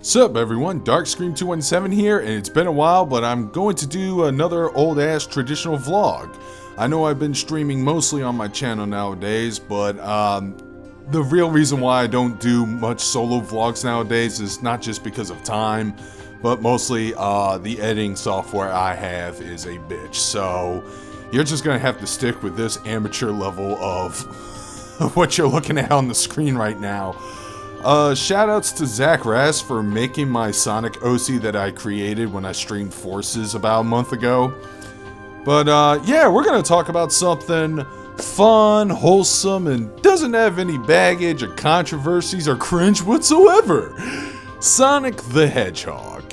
Sup everyone, Darkscream 217 here, and it's been a while, but I'm going to do another old-ass traditional vlog. I know I've been streaming mostly on my channel nowadays, but the real reason why I don't do much solo vlogs nowadays is not just because of time, but mostly the editing software I have is a bitch. So you're just gonna have to stick with this amateur level of what you're looking at on the screen right now. Shoutouts to Zach Rass for making my Sonic OC that I created when I streamed Forces about a month ago. But yeah, we're gonna talk about something fun, wholesome, and doesn't have any baggage or controversies or cringe whatsoever. Sonic the Hedgehog.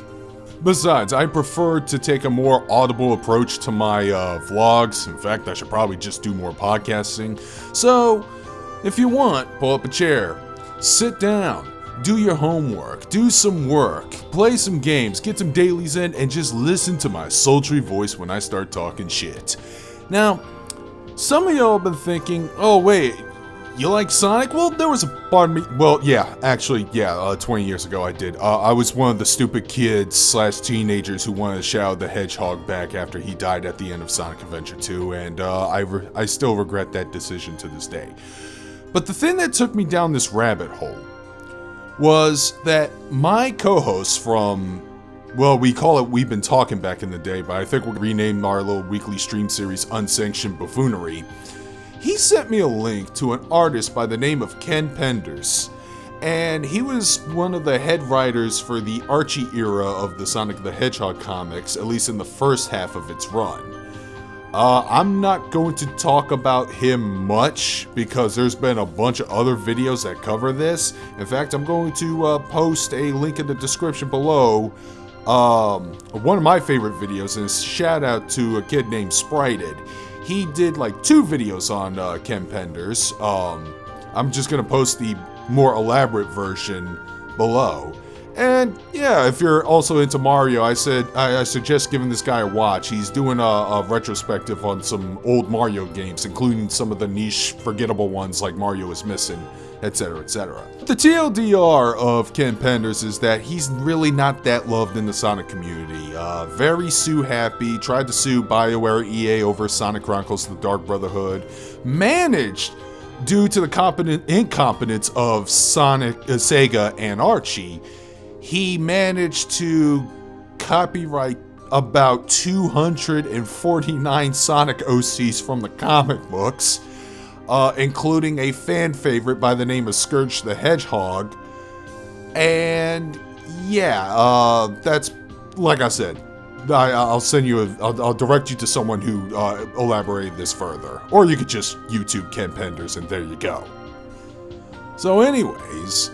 Besides, I prefer to take a more audible approach to my vlogs. In fact, I should probably just do more podcasting. So, if you want, pull up a chair. Sit down, do your homework, do some work, play some games, get some dailies in, and just listen to my sultry voice when I start talking shit. Now, some of y'all have been thinking, oh wait, you like Sonic? Well, there was a part of me, well, yeah, actually, 20 years ago I did. I was one of the stupid kids / teenagers who wanted to Shadow the Hedgehog back after he died at the end of Sonic Adventure 2, and I still regret that decision to this day. But the thing that took me down this rabbit hole was that my co-host from, well, we call it We've Been Talking back in the day, but I think we'll rename our little weekly stream series Unsanctioned Buffoonery. He sent me a link to an artist by the name of Ken Penders, and he was one of the head writers for the Archie era of the Sonic the Hedgehog comics, at least in the first half of its run. I'm not going to talk about him much because there's been a bunch of other videos that cover this. In fact, I'm going to post a link in the description below. One of my favorite videos, and shout out to a kid named Sprited. He did like 2 videos on Ken Penders. I'm just going to post the more elaborate version below. And yeah, if you're also into Mario, I suggest giving this guy a watch. He's doing a retrospective on some old Mario games, including some of the niche, forgettable ones like Mario is Missing, etc., etc. The TLDR of Ken Penders is that he's really not that loved in the Sonic community. Very sue-happy, tried to sue BioWare EA over Sonic Chronicles The Dark Brotherhood, managed, due to the incompetence of Sega and Archie, he managed to copyright about 249 Sonic OCs from the comic books, including a fan favorite by the name of Scourge the Hedgehog. And yeah, that's, like I said, I'll send you I'll direct you to someone who elaborated this further. Or you could just YouTube Ken Penders and there you go. So anyways,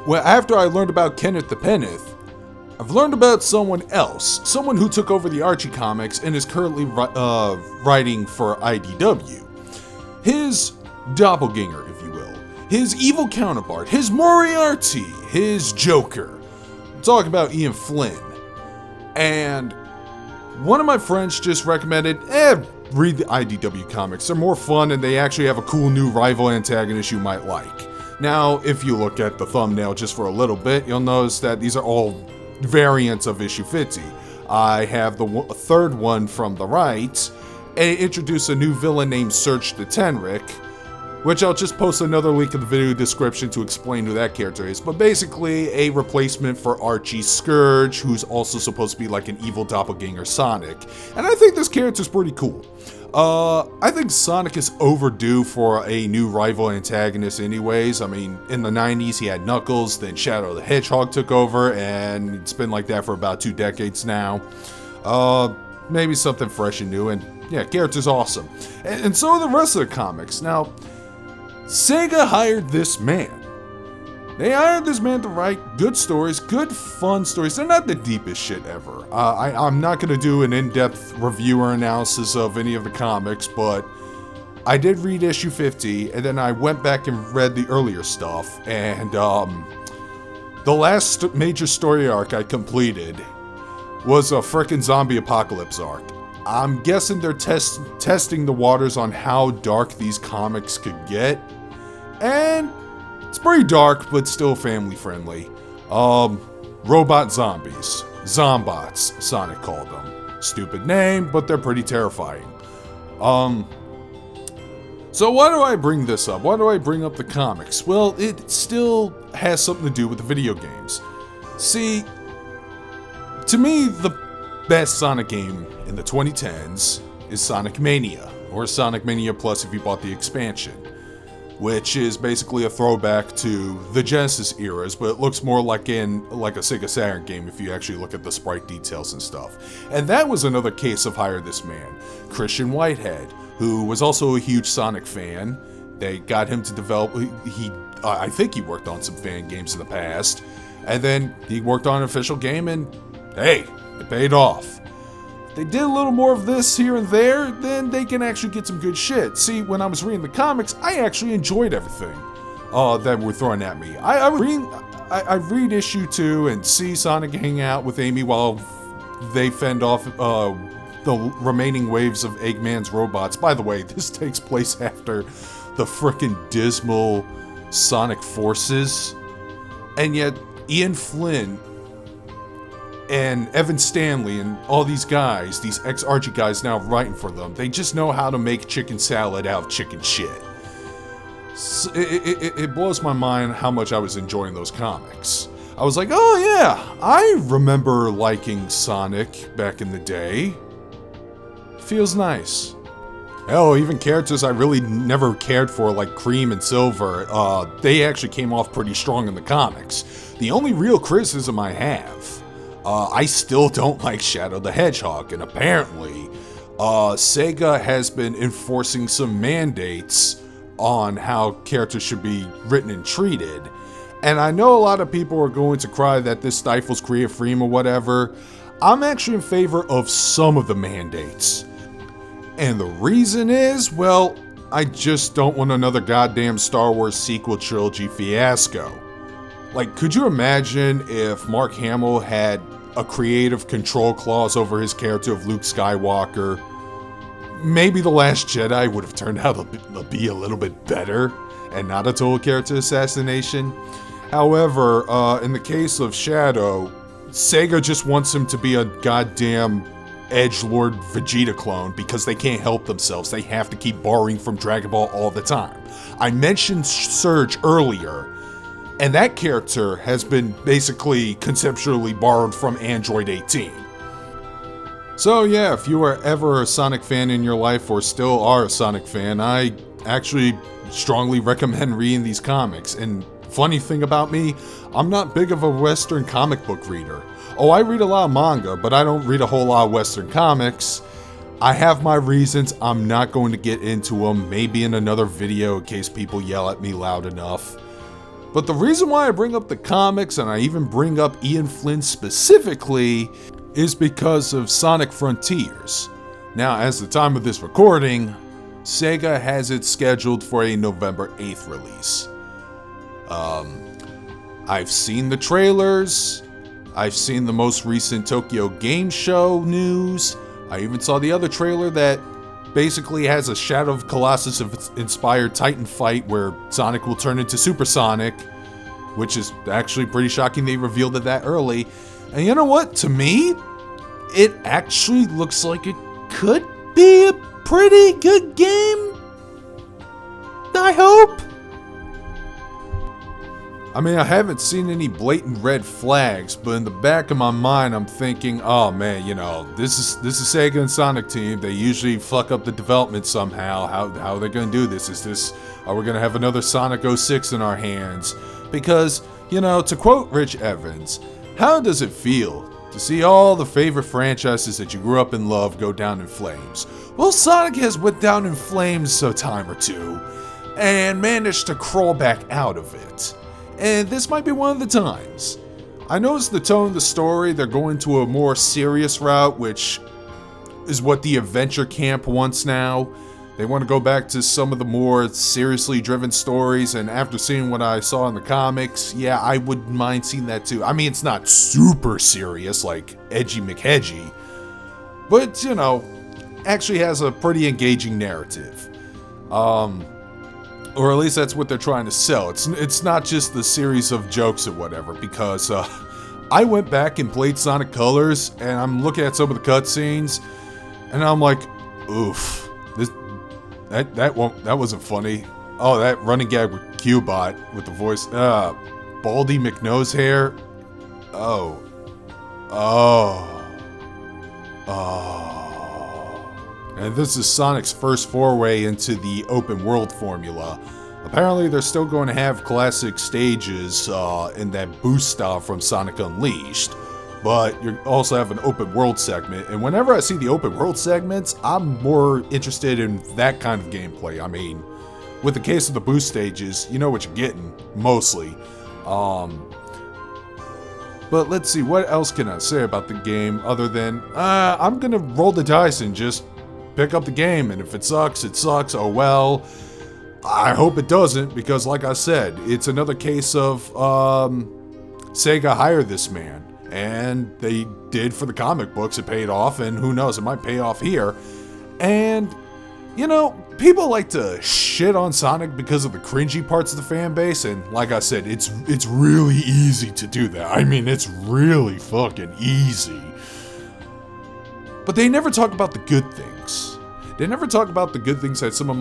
well, after I learned about Kenneth the Penneth, I've learned about someone else. Someone who took over the Archie comics and is currently writing for IDW. His doppelganger, if you will. His evil counterpart. His Moriarty. His Joker. I'm talking about Ian Flynn. And one of my friends just recommended, read the IDW comics. They're more fun and they actually have a cool new rival antagonist you might like. Now, if you look at the thumbnail just for a little bit, you'll notice that these are all variants of issue 50. I have the third one from the right, and it introduced a new villain named Search the Tenric, which I'll just post another link in the video description to explain who that character is, but basically a replacement for Archie Scourge, who's also supposed to be like an evil doppelganger Sonic, and I think this character's pretty cool. I think Sonic is overdue for a new rival antagonist anyways. I mean, in the 90s he had Knuckles, then Shadow the Hedgehog took over, and it's been like that for about 2 decades now. Maybe something fresh and new, and yeah, character's awesome. And so are the rest of the comics. Now, Sega hired this man. They hired this man to write good stories, good fun stories. They're not the deepest shit ever. I'm not going to do an in-depth review or analysis of any of the comics, but I did read issue 50, and then I went back and read the earlier stuff, and the last major story arc I completed was a frickin' zombie apocalypse arc. I'm guessing they're testing the waters on how dark these comics could get, and it's pretty dark, but still family friendly. Robot zombies. Zombots, Sonic called them. Stupid name, but they're pretty terrifying. So why do I bring this up? Why do I bring up the comics? Well, it still has something to do with the video games. See, to me, the best Sonic game in the 2010s is Sonic Mania, or Sonic Mania Plus if you bought the expansion, which is basically a throwback to the Genesis eras, but it looks more like a Sega Saturn game if you actually look at the sprite details and stuff. And that was another case of hire this man, Christian Whitehead, who was also a huge Sonic fan. They got him to develop, I think he worked on some fan games in the past, and then he worked on an official game, and hey, it paid off. If they did a little more of this here and there, then they can actually get some good shit. See, when I was reading the comics, I actually enjoyed everything that were thrown at me. I read issue 2 and see Sonic hang out with Amy while they fend off the remaining waves of Eggman's robots. By the way, this takes place after the frickin' dismal Sonic Forces, and yet Ian Flynn and Evan Stanley and all these guys, these ex-Archie guys now writing for them, they just know how to make chicken salad out of chicken shit. So it blows my mind how much I was enjoying those comics. I was like, oh yeah, I remember liking Sonic back in the day. Feels nice. Hell, even characters I really never cared for, like Cream and Silver, they actually came off pretty strong in the comics. The only real criticism I have, I still don't like Shadow the Hedgehog, and apparently, Sega has been enforcing some mandates on how characters should be written and treated. And I know a lot of people are going to cry that this stifles creative freedom or whatever. I'm actually in favor of some of the mandates. And the reason is, well, I just don't want another goddamn Star Wars sequel trilogy fiasco. Like, could you imagine if Mark Hamill had a creative control clause over his character of Luke Skywalker? Maybe The Last Jedi would have turned out to be a little bit better and not a total character assassination. However, in the case of Shadow, Sega just wants him to be a goddamn edgelord Vegeta clone because they can't help themselves. They have to keep borrowing from Dragon Ball all the time. I mentioned Surge earlier, and that character has been basically conceptually borrowed from Android 18. So yeah, if you were ever a Sonic fan in your life or still are a Sonic fan, I actually strongly recommend reading these comics. And funny thing about me, I'm not big of a Western comic book reader. Oh, I read a lot of manga, but I don't read a whole lot of Western comics. I have my reasons. I'm not going to get into them, maybe in another video in case people yell at me loud enough. But the reason why I bring up the comics, and I even bring up Ian Flynn specifically, is because of Sonic Frontiers. Now, as the time of this recording, Sega has it scheduled for a November 8th release. I've seen the trailers. I've seen the most recent Tokyo Game Show news. I even saw the other trailer that basically has a Shadow of Colossus inspired Titan fight where Sonic will turn into Super Sonic, which is actually pretty shocking they revealed it that early. And you know what? To me, it actually looks like it could be a pretty good game. I hope. I mean, I haven't seen any blatant red flags, but in the back of my mind, I'm thinking, oh man, you know, this is Sega and Sonic Team. They usually fuck up the development somehow. How are they gonna do this? Are we gonna have another Sonic 06 in our hands? Because, you know, to quote Rich Evans, how does it feel to see all the favorite franchises that you grew up and loved go down in flames? Well, Sonic has went down in flames a time or two, and managed to crawl back out of it. And this might be one of the times. I noticed the tone of the story, they're going to a more serious route, which is what the Adventure Camp wants now. They want to go back to some of the more seriously driven stories, and after seeing what I saw in the comics, yeah, I wouldn't mind seeing that too. I mean, it's not super serious like Edgy McHedgy, but, you know, actually has a pretty engaging narrative. Or at least that's what they're trying to sell. It's not just the series of jokes or whatever, because I went back and played Sonic Colors, and I'm looking at some of the cutscenes, and I'm like, oof, that wasn't funny. Oh, that running gag with Cubot with the voice, Baldy McNose hair. Oh. And this is Sonic's first foray into the open world formula. Apparently they're still going to have classic stages in that boost style from Sonic Unleashed, but you also have an open world segment, and whenever I see the open world segments, I'm more interested in that kind of gameplay. I mean, with the case of the boost stages, you know what you're getting, mostly. But let's see, what else can I say about the game other than, I'm gonna roll the dice and just pick up the game, and if it sucks, oh well. I hope it doesn't, because like I said, it's another case of, Sega hired this man, and they did for the comic books, it paid off, and who knows, it might pay off here. And, you know, people like to shit on Sonic because of the cringy parts of the fan base, and like I said, it's really easy to do that. I mean, it's really fucking easy. But they never talk about the good things. They never talk about the good things that some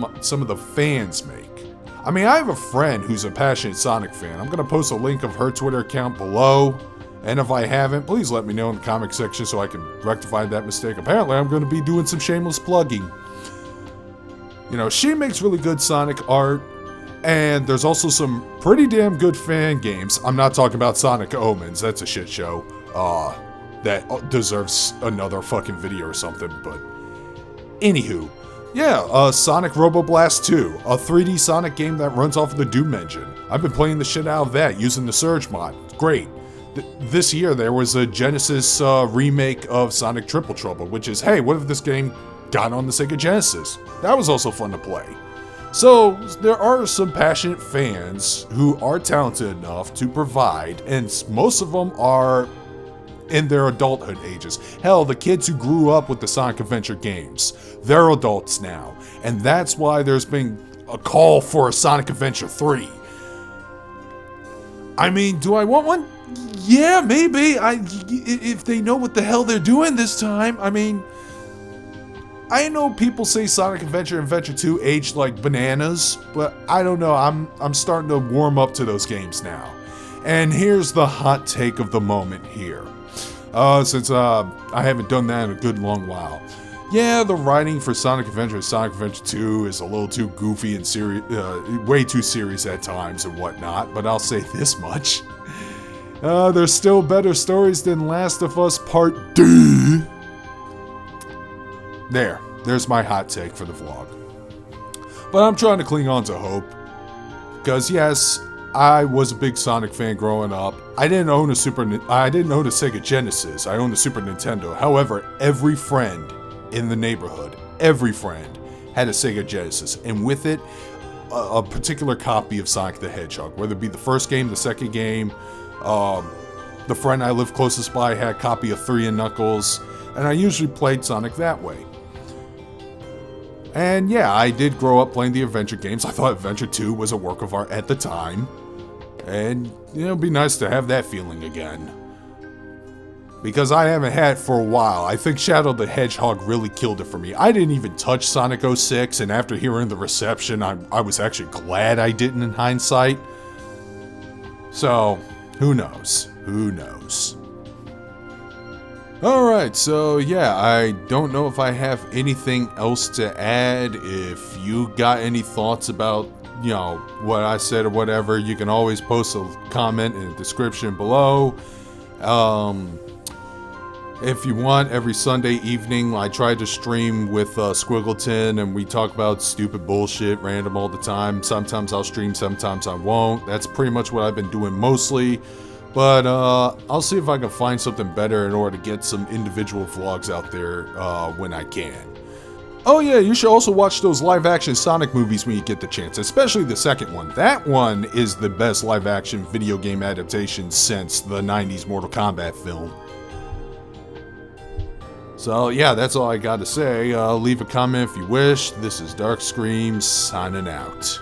of the fans make. I mean, I have a friend who's a passionate Sonic fan. I'm gonna post a link of her Twitter account below, and if I haven't, please let me know in the comment section so I can rectify that mistake. Apparently, I'm gonna be doing some shameless plugging. You know, she makes really good Sonic art, and there's also some pretty damn good fan games. I'm not talking about Sonic Omens, that's a shit show. That deserves another fucking video or something, but anywho. Yeah, Sonic Roboblast 2, a 3D Sonic game that runs off of the Doom engine. I've been playing the shit out of that using the Surge mod. It's great. This year there was a Genesis remake of Sonic Triple Trouble, which is, hey, what if this game got on the Sega Genesis? That was also fun to play. So, there are some passionate fans who are talented enough to provide, and most of them are in their adulthood ages. Hell, the kids who grew up with the Sonic Adventure games, they're adults now. And that's why there's been a call for a Sonic Adventure 3. I mean, do I want one? Yeah, maybe. If they know what the hell they're doing this time. I mean, I know people say Sonic Adventure and Adventure 2 aged like bananas, but I don't know. I'm starting to warm up to those games now. And here's the hot take of the moment here. Since I haven't done that in a good long while. Yeah, the writing for Sonic Adventure and Sonic Adventure 2 is a little too goofy and way too serious at times and whatnot, but I'll say this much. There's still better stories than Last of Us Part 2. There's my hot take for the vlog. But I'm trying to cling on to hope. Because yes, I was a big Sonic fan growing up. I didn't own a Sega Genesis. I owned a Super Nintendo. However, every friend in the neighborhood, every friend had a Sega Genesis, and with it, a particular copy of Sonic the Hedgehog. Whether it be the first game, the second game, the friend I lived closest by had a copy of 3 and Knuckles, and I usually played Sonic that way. And yeah, I did grow up playing the Adventure games. I thought Adventure 2 was a work of art at the time. And, you know, it'd be nice to have that feeling again. Because I haven't had it for a while. I think Shadow the Hedgehog really killed it for me. I didn't even touch Sonic 06, and after hearing the reception, I was actually glad I didn't in hindsight. So, who knows? Who knows? Alright, so yeah, I don't know if I have anything else to add. If you got any thoughts about, you know, what I said or whatever, you can always post a comment in the description below. If you want, every Sunday evening, I try to stream with Squiggleton, and we talk about stupid bullshit, random all the time. Sometimes I'll stream, sometimes I won't. That's pretty much what I've been doing mostly. But I'll see if I can find something better in order to get some individual vlogs out there when I can. Oh yeah, you should also watch those live-action Sonic movies when you get the chance, especially the second one. That one is the best live-action video game adaptation since the 90s Mortal Kombat film. So yeah, that's all I got to say. Leave a comment if you wish. This is Darkscream, signing out.